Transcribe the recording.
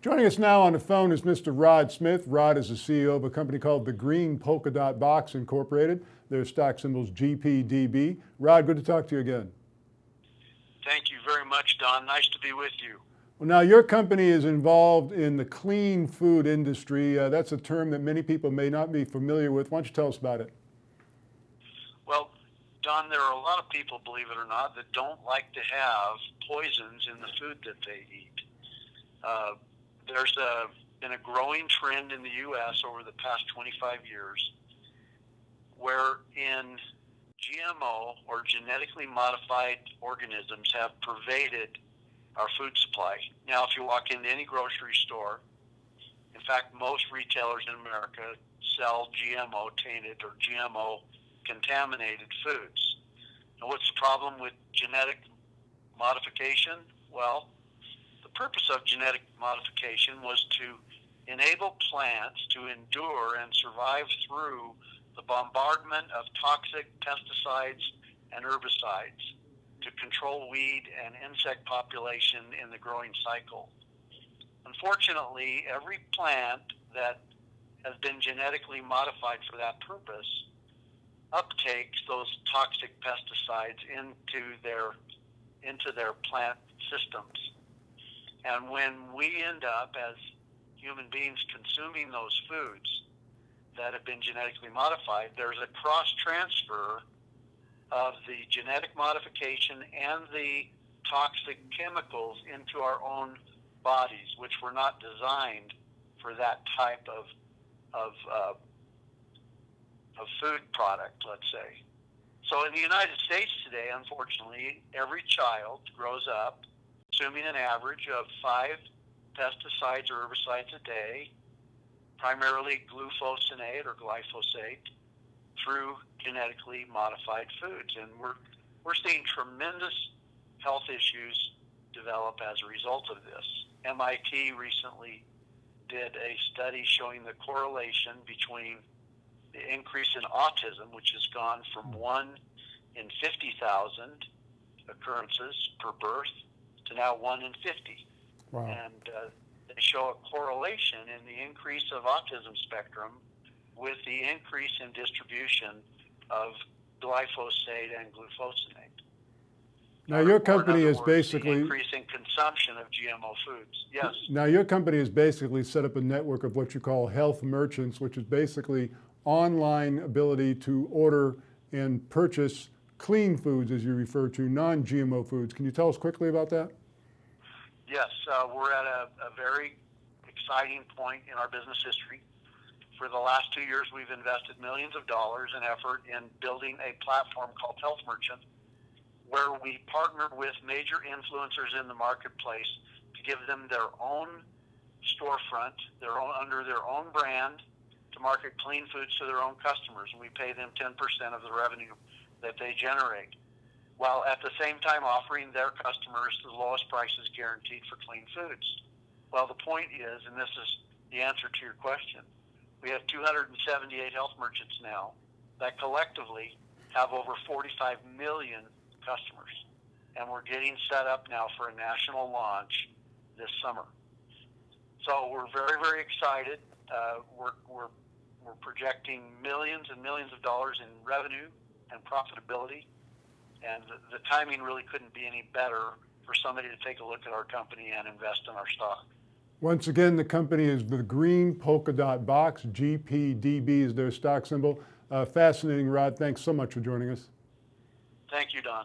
Joining us now on the phone is Mr. Rod Smith. Rod is the CEO of a company called the Green Polka Dot Box Incorporated. Their stock symbol's GPDB. Rod, good to talk to you again. Thank you very much, Don. Nice to be with you. Well, now your company is involved in the clean food industry. That's a term that many people may not be familiar with. Why don't you tell us about it? Well, Don, there are a lot of people, believe it or not, that don't like to have poisons in the food that they eat. There's been a growing trend in the U.S. over the past 25 years wherein GMO or genetically modified organisms have pervaded our food supply. Now, if you walk into any grocery store, in fact, most retailers in America sell GMO tainted or GMO contaminated foods. Now, what's the problem with genetic modification? Well, the purpose of genetic modification was to enable plants to endure and survive through the bombardment of toxic pesticides and herbicides to control weed and insect population in the growing cycle. Unfortunately, every plant that has been genetically modified for that purpose uptakes those toxic pesticides into their plant systems. And when we end up as human beings consuming those foods that have been genetically modified, there's a cross-transfer of the genetic modification and the toxic chemicals into our own bodies, which were not designed for that type of food product, let's say. So in the United States today, unfortunately, every child grows up consuming an average of 5 pesticides or herbicides a day, primarily glufosinate or glyphosate, through genetically modified foods. And we're seeing tremendous health issues develop as a result of this. MIT recently did a study showing the correlation between the increase in autism, which has gone from 1 in 50,000 occurrences per birth to now 1 in 50. Wow. And they show a correlation in the increase of autism spectrum with the increase in distribution of glyphosate and glufosinate. Now your company is basically the increase in consumption of GMO foods. Yes. Now your company has basically set up a network of what you call health merchants, which is basically online ability to order and purchase clean foods, as you refer to, non-GMO foods. Can you tell us quickly about that? Yes, we're at a very exciting point in our business history. For the last 2 years, we've invested millions of dollars in effort in building a platform called Health Merchant, where we partner with major influencers in the marketplace to give them their own storefront, under their own brand, to market clean foods to their own customers, and we pay them 10% of the revenue that they generate, while at the same time offering their customers the lowest prices guaranteed for clean foods. Well, the point is, and this is the answer to your question, we have 278 health merchants now that collectively have over 45 million customers, and we're getting set up now for a national launch this summer. So we're very, very excited. We're projecting millions and millions of dollars in revenue and profitability, and the timing really couldn't be any better for somebody to take a look at our company and invest in our stock. Once again, the company is the Green Polka Dot Box. GPDB is their stock symbol. Fascinating, Rod. Thanks so much for joining us. Thank you, Don.